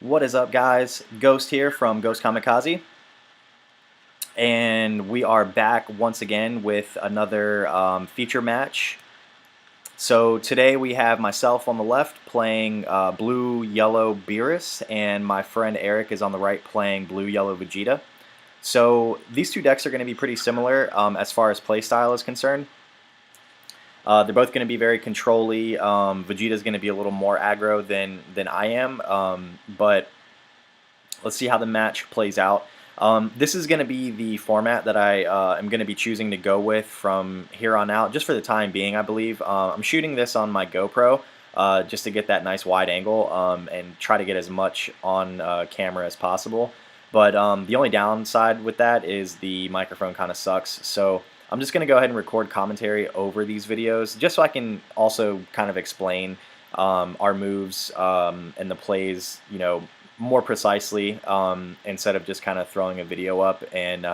What is up, guys? Ghost here from Ghost Kamikaze, and we are back once again with another feature match. So today we have myself on the left playing blue-yellow Beerus, and my friend Eric is on the right playing blue-yellow Vegeta. So these two decks are going to be pretty similar as far as playstyle is concerned. They're both going to be very control-y. Vegeta's going to be a little more aggro than I am, but let's see how the match plays out. This is going to be the format that I am going to be choosing to go with from here on out, just for the time being, I believe. I'm shooting this on my GoPro just to get that nice wide angle and try to get as much on camera as possible. But the only downside with that is the microphone kind of sucks. So I'm just going to go ahead and record commentary over these videos just so I can also kind of explain our moves and the plays, more precisely instead of just kind of throwing a video up and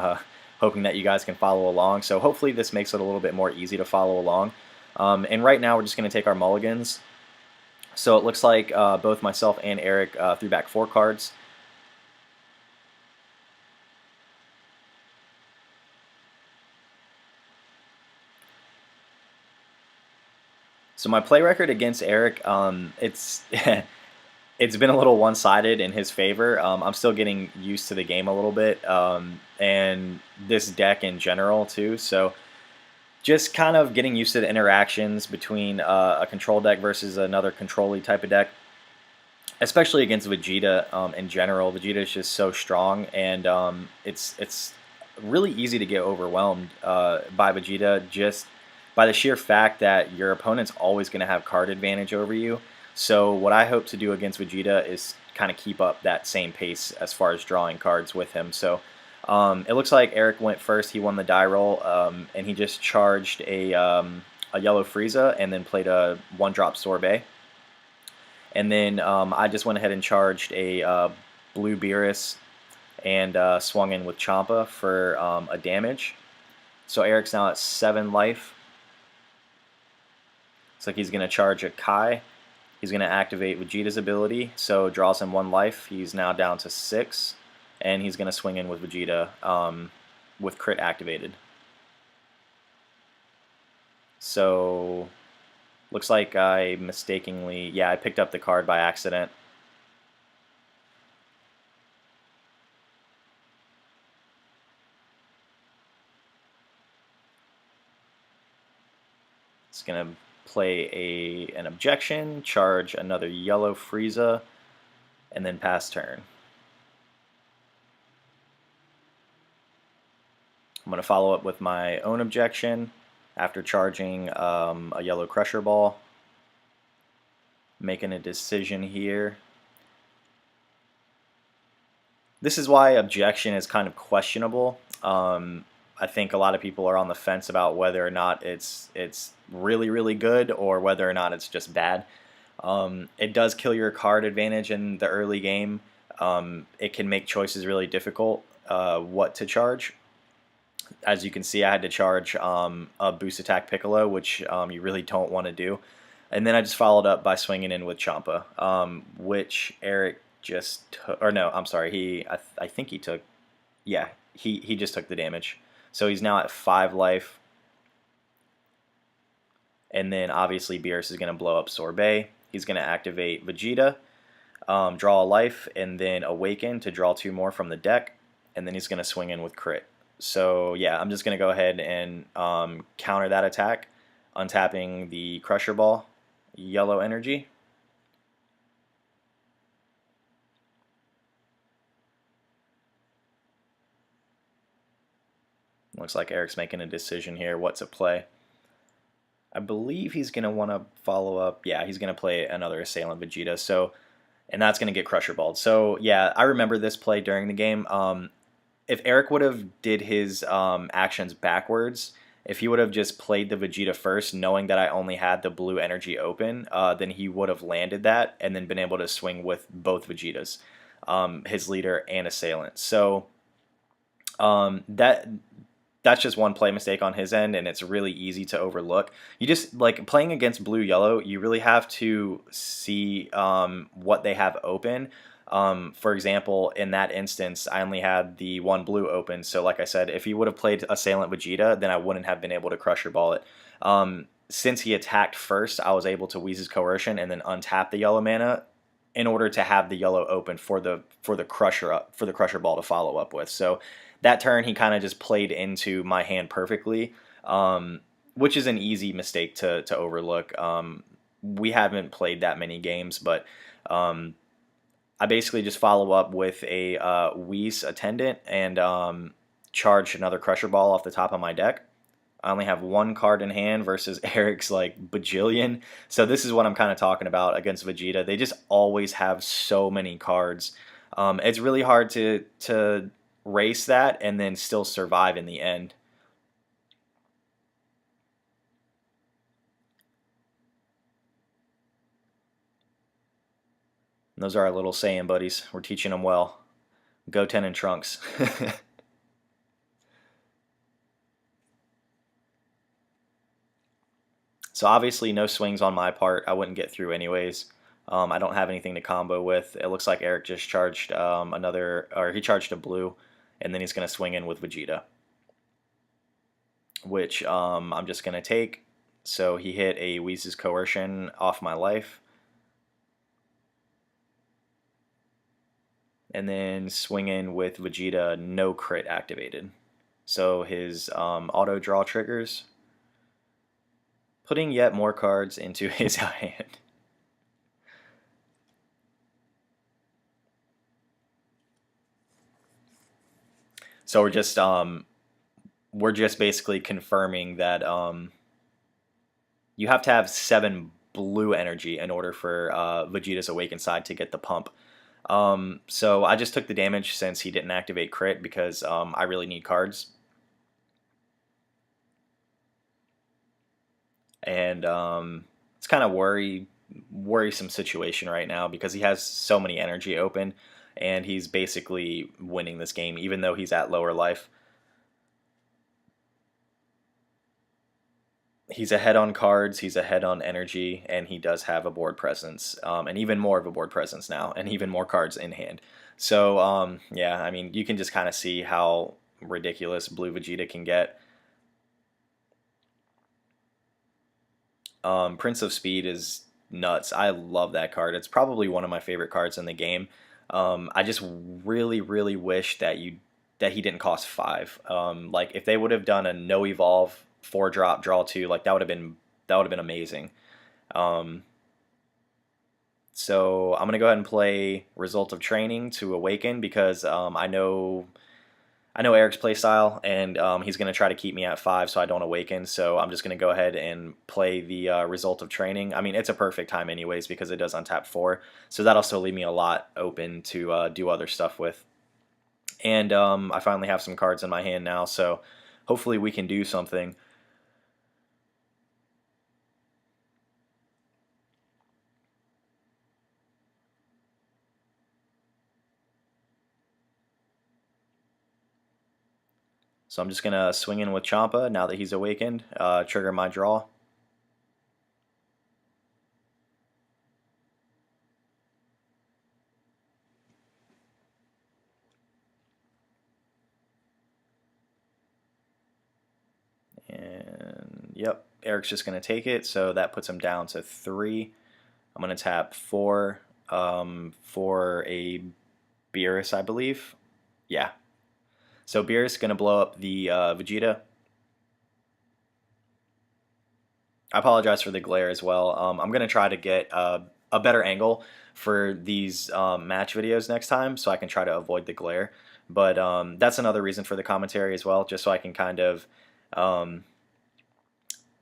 hoping that you guys can follow along. So hopefully this makes it a little bit more easy to follow along. And right now we're just going to take our mulligans. So it looks like both myself and Eric threw back 4 cards. So my play record against Eric, it's it's been a little one-sided in his favor. I'm still getting used to the game a little bit, and this deck in general too. So just kind of getting used to the interactions between a control deck versus another control-y type of deck, especially against Vegeta in general. Vegeta is just so strong, and it's really easy to get overwhelmed by Vegeta just by the sheer fact that your opponent's always going to have card advantage over you. So what I hope to do against Vegeta is kind of keep up that same pace as far as drawing cards with him. So it looks like Eric went first. He won the die roll, and he just charged a yellow Frieza and then played a 1-drop Sorbet. And then I just went ahead and charged a blue Beerus and swung in with Champa for a damage. So Eric's now at 7 life. Looks like he's going to charge a Kai. He's going to activate Vegeta's ability, so draws him 1 life. He's now down to 6, and he's going to swing in with Vegeta with crit activated. So looks like I mistakenly, I picked up the card by accident. It's going to play an objection, charge another yellow Frieza, and then pass turn. I'm going to follow up with my own objection after charging a yellow Crusher Ball. Making a decision here. This is why objection is kind of questionable. I think a lot of people are on the fence about whether or not it's really, really good or whether or not it's just bad. It does kill your card advantage in the early game. It can make choices really difficult what to charge. As you can see, I had to charge a boost attack Piccolo, which you really don't want to do. And then I just followed up by swinging in with Champa, which Eric just took, or no, I'm sorry, I think he took, he just took the damage. So he's now at 5 life. And then obviously Beerus is going to blow up Sorbet. He's going to activate Vegeta, draw a life, and then awaken to draw 2 more from the deck. And then he's going to swing in with crit. So yeah, I'm just going to go ahead and counter that attack, untapping the Crusher Ball, yellow energy. Looks like Eric's making a decision here what to play. I believe he's going to want to follow up. Yeah, he's going to play another Assailant Vegeta. So, and that's going to get Crusher Balled. So yeah, I remember this play during the game. If Eric would have did his actions backwards, if he would have just played the Vegeta first, knowing that I only had the blue energy open, then he would have landed that and then been able to swing with both Vegetas, his leader and Assailant. So that that's just one play mistake on his end, and it's really easy to overlook. You just like playing against blue yellow, you really have to see what they have open. For example, in that instance, I only had the one blue open. So, like I said, if he would have played Assailant Vegeta, then I wouldn't have been able to Crusher Ball it. Since he attacked first, I was able to Wheez's Coercion and then untap the yellow mana in order to have the yellow open for the Crusher Ball to follow up with. So that turn he kind of just played into my hand perfectly, which is an easy mistake to overlook. We haven't played that many games, but I basically just follow up with a Whis Attendant and charge another Crusher Ball off the top of my deck. I only have one card in hand versus Eric's like bajillion. So this is what I'm kind of talking about against Vegeta. They just always have so many cards. It's really hard to race that and then still survive in the end. And those are our little Saiyan buddies. We're teaching them well. Goten and Trunks. So obviously no swings on my part. I wouldn't get through anyways. I don't have anything to combo with. It looks like Eric just charged he charged a blue, and then he's going to swing in with Vegeta, which I'm just going to take. So he hit a Wheez's Coercion off my life. And then swing in with Vegeta, no crit activated. So his auto draw triggers, putting yet more cards into his hand. So we're just basically confirming that you have to have 7 blue energy in order for Vegeta's Awakened side to get the pump. So I just took the damage since he didn't activate crit because I really need cards. And it's kind of worrisome situation right now because he has so many energy open, and he's basically winning this game even though he's at lower life. He's ahead on cards, he's ahead on energy, and he does have a board presence, and even more of a board presence now, and even more cards in hand. So, yeah, I mean, you can just kind of see how ridiculous Blue Vegeta can get. Prince of Speed is nuts. I love that card. It's probably one of my favorite cards in the game. I just really, really wish that he didn't cost 5. Like if they would have done a no evolve 4-drop draw 2, like that would have been amazing. So I'm gonna go ahead and play Result of Training to awaken because I know Eric's playstyle, and he's going to try to keep me at 5 so I don't awaken, so I'm just going to go ahead and play the Result of Training. I mean, it's a perfect time anyways because it does untap 4, so that'll still leave me a lot open to do other stuff with. And I finally have some cards in my hand now, so hopefully we can do something. So I'm just going to swing in with Champa now that he's awakened, trigger my draw. And yep, Eric's just going to take it, so that puts him down to 3. I'm going to tap 4 for a Beerus, I believe. Yeah. So Beerus is going to blow up the Vegeta. I apologize for the glare as well. I'm going to try to get a better angle for these match videos next time so I can try to avoid the glare. But that's another reason for the commentary as well, just so I can kind of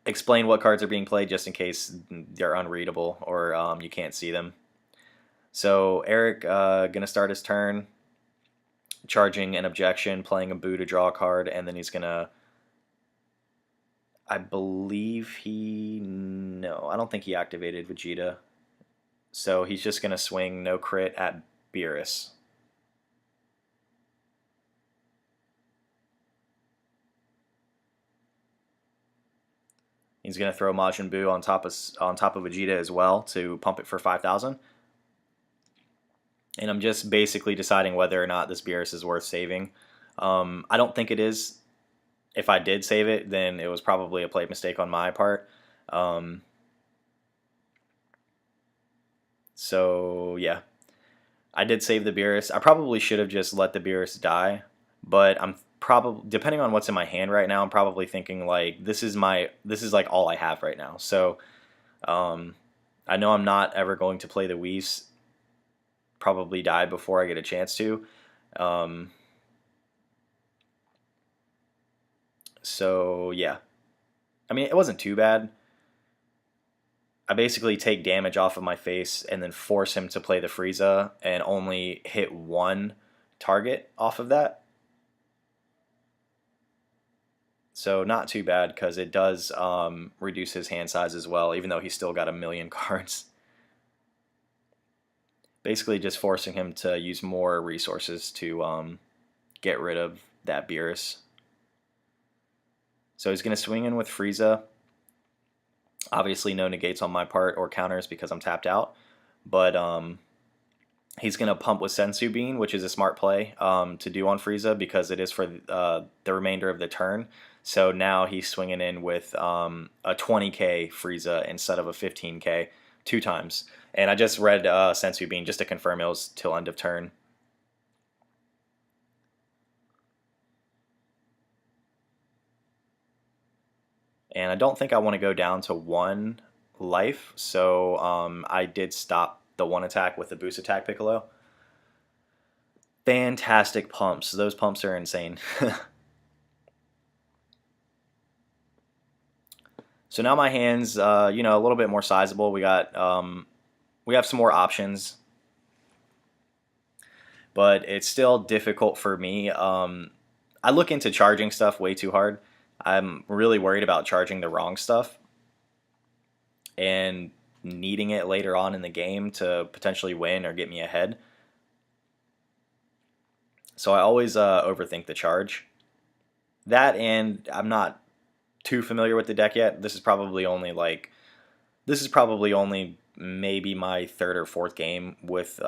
explain what cards are being played just in case they're unreadable or you can't see them. So Eric going to start his turn charging an objection, playing a Boo to draw a card, and then he's going to, I believe no, I don't think he activated Vegeta. So he's just going to swing no crit at Beerus. He's going to throw Majin Buu on top of Vegeta as well to pump it for 5,000. And I'm just basically deciding whether or not this Beerus is worth saving. I don't think it is. If I did save it, then it was probably a play mistake on my part. So yeah, I did save the Beerus. I probably should have just let the Beerus die, but I'm probably, depending on what's in my hand right now, I'm probably thinking like this is like all I have right now. So I know I'm not ever going to play the Whis. Probably die before I get a chance to. So yeah, I mean it wasn't too bad. I basically take damage off of my face and then force him to play the Frieza and only hit one target off of that. So not too bad because it does reduce his hand size as well, even though he's still got a million cards. Basically just forcing him to use more resources to get rid of that Beerus. So he's going to swing in with Frieza. Obviously no negates on my part or counters because I'm tapped out. But he's going to pump with Senzu Bean, which is a smart play to do on Frieza because it is for the remainder of the turn. So now he's swinging in with a 20k Frieza instead of a 15k 2 times. And I just read Senzu Bean just to confirm it was till end of turn. And I don't think I want to go down to 1 life, so I did stop the 1 attack with the boost attack Piccolo. Fantastic pumps. Those pumps are insane. So now my hands, you know, a little bit more sizable. We have some more options, but it's still difficult for me. I look into charging stuff way too hard. I'm really worried about charging the wrong stuff and needing it later on in the game to potentially win or get me ahead. So I always overthink the charge. That, and I'm not too familiar with the deck yet. This is probably only maybe my 3rd or 4th game with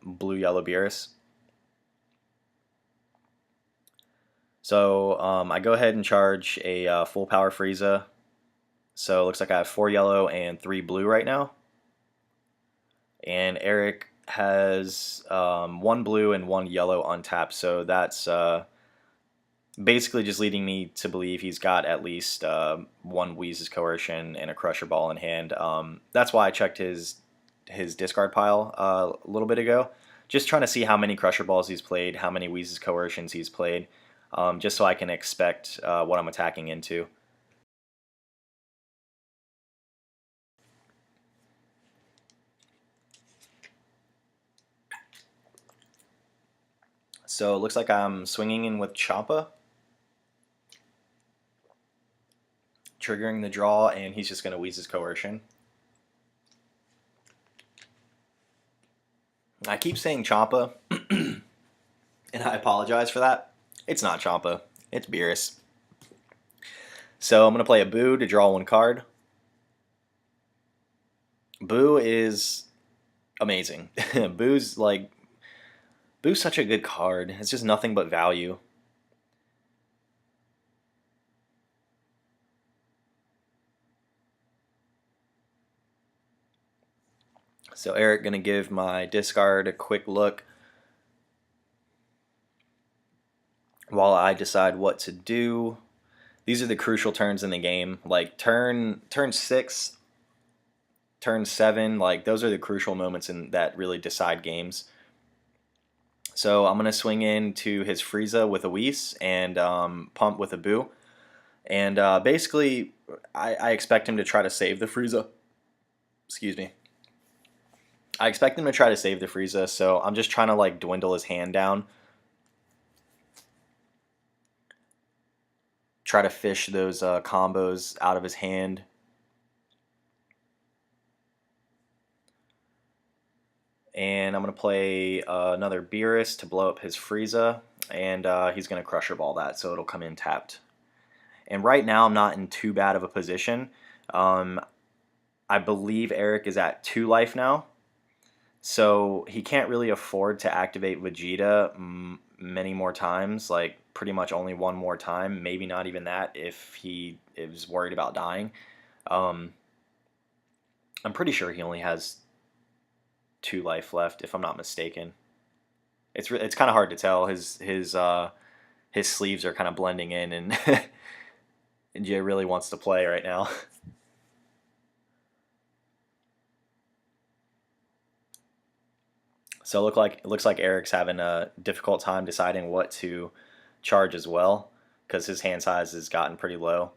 Blue Yellow Beerus. So I go ahead and charge a full power Frieza. So it looks like I have 4 yellow and 3 blue right now. And Eric has 1 blue and 1 yellow untapped. So that's basically just leading me to believe he's got at least 1 Whis' Coercion and a Crusher Ball in hand. That's why I checked his discard pile a little bit ago. Just trying to see how many Crusher Balls he's played, how many Whis' Coercions he's played. Just so I can expect what I'm attacking into. So it looks like I'm swinging in with Champa, triggering the draw, and he's just going to Whis' Coercion. I keep saying Champa, and I apologize for that. It's not Champa, it's Beerus. So I'm going to play a Boo to draw 1 card. Boo is amazing. Boo's such a good card. It's just nothing but value. So Eric gonna give my discard a quick look while I decide what to do. These are the crucial turns in the game. Like turn 6, turn 7, like those are the crucial moments that really decide games. So I'm gonna swing into his Frieza with a Whis and pump with a Boo. And basically, I expect him to try to save the Frieza. Excuse me. I expect him to try to save the Frieza, so I'm just trying to like dwindle his hand down. Try to fish those combos out of his hand. And I'm going to play another Beerus to blow up his Frieza, and he's going to Crusher Ball that, so it'll come in tapped. And right now I'm not in too bad of a position. Um, I believe Eric is at 2 life now, so he can't really afford to activate Vegeta many more times, like pretty much only one more time, maybe not even that if he is worried about dying. Um, I'm pretty sure he only has 2 life left, if I'm not mistaken. It's kind of hard to tell. His sleeves are kind of blending in, and and Jay really wants to play right now. So it looks like Eric's having a difficult time deciding what to charge as well, because his hand size has gotten pretty low.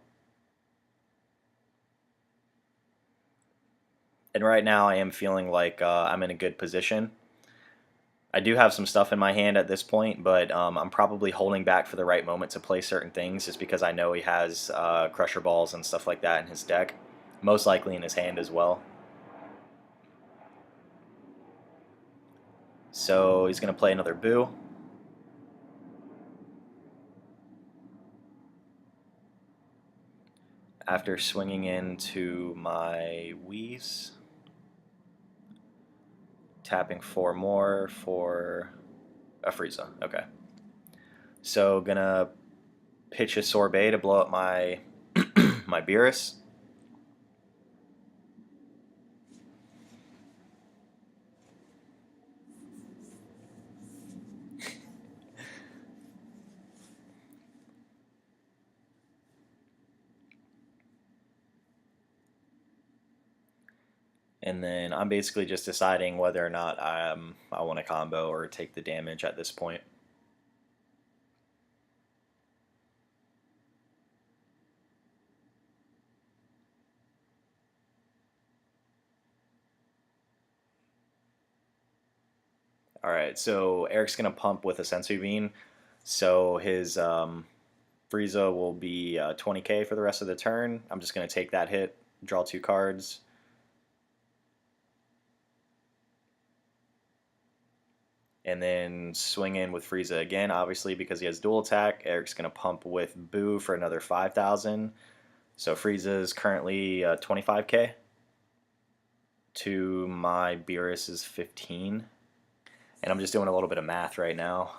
And right now I am feeling like I'm in a good position. I do have some stuff in my hand at this point, but I'm probably holding back for the right moment to play certain things just because I know he has Crusher Balls and stuff like that in his deck. Most likely in his hand as well. So he's going to play another Boo. After swinging into my Whis. Tapping 4 more for a Frieza. Okay. So gonna pitch a Sorbet to blow up my my Beerus. And then I'm basically just deciding whether or not I want to combo or take the damage at this point. Alright, so Eric's going to pump with a Sensu Bean. So his Frieza will be 20k for the rest of the turn. I'm just going to take that hit, draw 2 cards. And then swing in with Frieza again, obviously because he has dual attack. Eric's going to pump with Boo for another 5,000. So Frieza is currently 25k. To my Beerus is 15. And I'm just doing a little bit of math right now.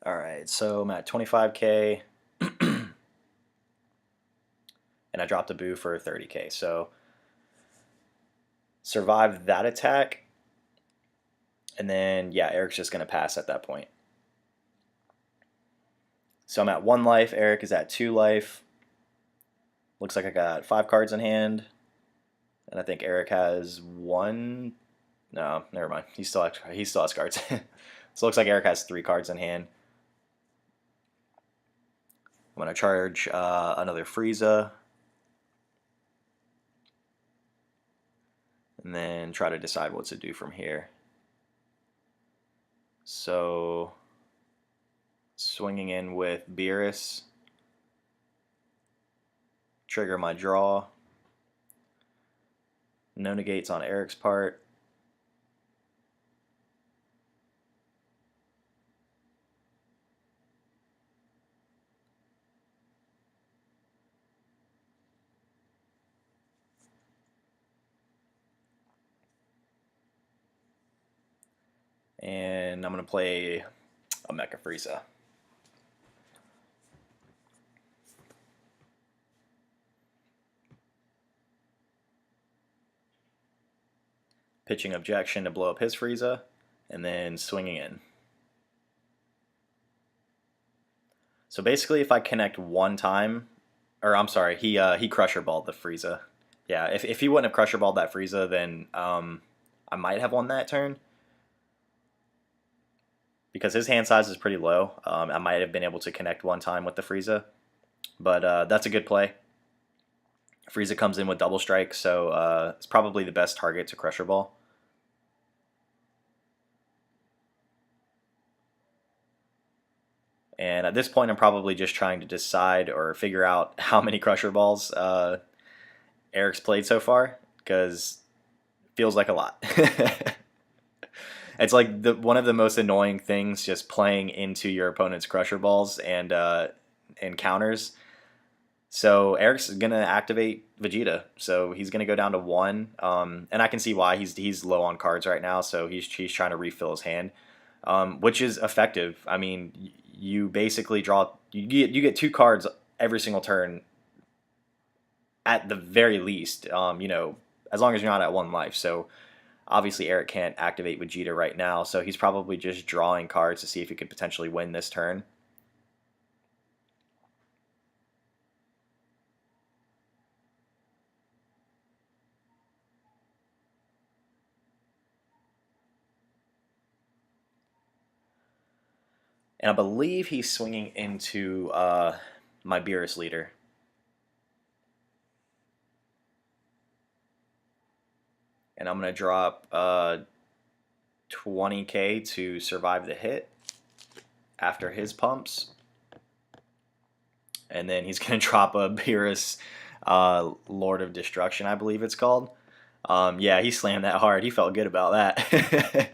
Alright, so I'm at 25k. And I dropped a Boo for 30k. So survive that attack. And then, yeah, Eric's just going to pass at that point. So I'm at 1 life. Eric is at 2 life. Looks like I got 5 cards in hand. And I think Eric has 1. No, never mind. He still has cards. So it looks like Eric has 3 cards in hand. I'm going to charge another Frieza. And then try to decide what to do from here. So swinging in with Beerus. Trigger my draw. No negates on Eric's part. And I'm going to play a Mecha Frieza. Pitching objection to blow up his Frieza, and then swinging in. So basically, if I connect one time, or I'm sorry, he Crusher Balled the Frieza. Yeah, if he wouldn't have Crusher Balled that Frieza, then I might have won that turn. Because his hand size is pretty low, I might have been able to connect one time with the Frieza. But that's a good play. Frieza comes in with double strike, so it's probably the best target to Crusher Ball. And at this point, I'm probably just trying to decide or figure out how many Crusher Balls Eric's played so far, because it feels like a lot. It's like one of the most annoying things, just playing into your opponent's Crusher Balls and counters. So Eric's gonna activate Vegeta, so he's gonna go down to one, and I can see why. He's low on cards right now, so he's trying to refill his hand, which is effective. I mean, you basically draw, you get two cards every single turn at the very least. As long as you're not at one life. So obviously Eric can't activate Vegeta right now, so he's probably just drawing cards to see if he could potentially win this turn. And I believe he's swinging into my Beerus leader. And I'm going to drop 20k to survive the hit after his pumps. And then he's going to drop a Beerus Lord of Destruction, I believe it's called. Yeah, he slammed that hard. He felt good about that.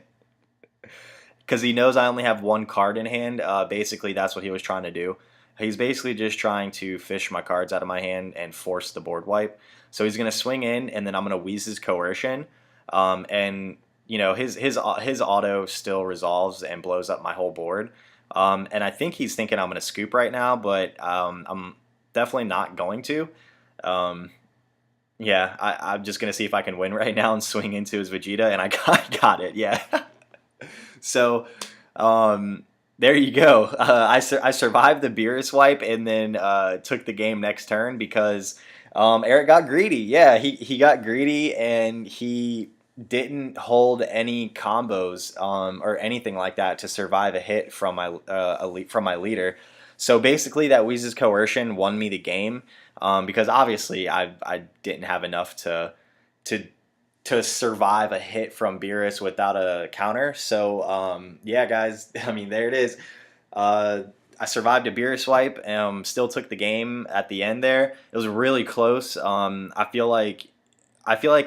Because he knows I only have one card in hand. Basically, that's what he was trying to do. He's basically just trying to fish my cards out of my hand and force the board wipe. So he's going to swing in, and then I'm going to Wheez's Coercion. And his auto still resolves and blows up my whole board. And I think he's thinking I'm going to scoop right now, but I'm definitely not going to. Yeah, I'm just going to see if I can win right now and swing into his Vegeta, and I got it, yeah. So, there you go. I survived the Beerus wipe and then took the game next turn because Eric got greedy. Yeah, he got greedy and he didn't hold any combos or anything like that to survive a hit from my leader. So basically, that Wheez's Coercion won me the game because obviously I didn't have enough to survive a hit from Beerus without a counter. So yeah, guys, I mean, there it is. I survived a Beerus wipe and still took the game at the end there. It was really close. I feel like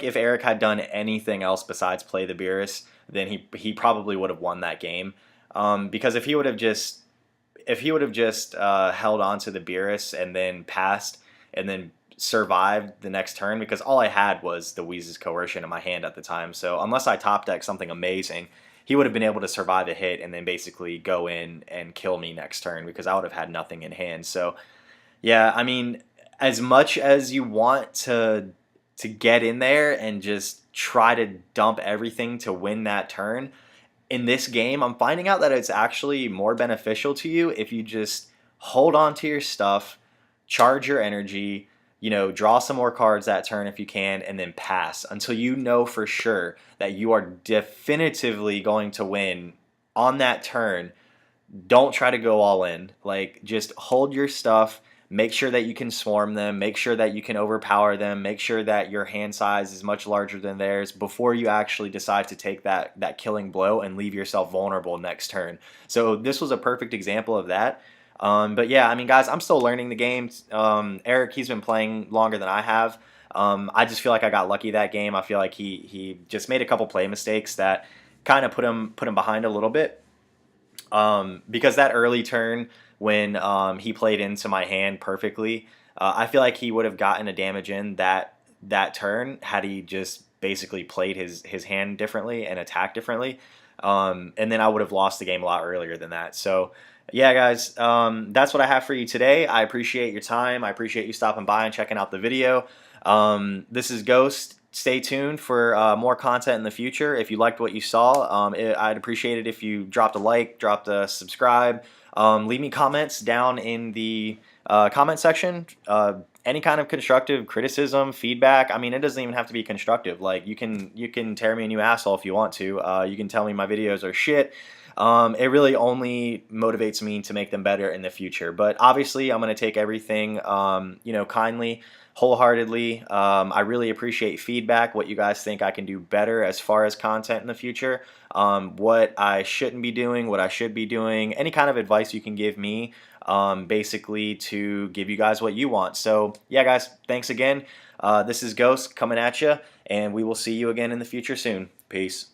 if Eric had done anything else besides play the Beerus, then he probably would have won that game. Because if he would have just held on to the Beerus and then passed and then survived the next turn, because all I had was the Wheez's Coercion in my hand at the time. So unless I top deck something amazing, he would have been able to survive a hit and then basically go in and kill me next turn because I would have had nothing in hand. So yeah, I mean, as much as you want to get in there and just try to dump everything to win that turn, in this game, I'm finding out that it's actually more beneficial to you if you just hold on to your stuff, charge your energy, draw some more cards that turn if you can, and then pass until you know for sure that you are definitively going to win on that turn. Don't try to go all in. Like, just hold your stuff. Make sure that you can swarm them. Make sure that you can overpower them. Make sure that your hand size is much larger than theirs before you actually decide to take that killing blow and leave yourself vulnerable next turn. So this was a perfect example of that. But yeah, I mean, guys, I'm still learning the game. Eric, he's been playing longer than I have. I just feel like I got lucky that game. I feel like he just made a couple play mistakes that kind of put him behind a little bit. Because that early turn when he played into my hand perfectly, I feel like he would have gotten a damage in that turn had he just basically played his hand differently and attacked differently. And then I would have lost the game a lot earlier than that. So yeah, guys, that's what I have for you today. I appreciate your time. I appreciate you stopping by and checking out the video. This is Ghost. Stay tuned for more content in the future. If you liked what you saw, I'd appreciate it if you dropped a like, dropped a subscribe. Leave me comments down in the comment section. Any kind of constructive criticism, feedback. I mean, it doesn't even have to be constructive. Like, you can tear me a new asshole if you want to. You can tell me my videos are shit. It really only motivates me to make them better in the future. But obviously, I'm going to take everything, kindly. wholeheartedly. I really appreciate feedback, what you guys think I can do better as far as content in the future, what I shouldn't be doing, what I should be doing, any kind of advice you can give me, basically to give you guys what you want. So yeah, guys, thanks again. This is Ghost coming at you, and we will see you again in the future soon. Peace.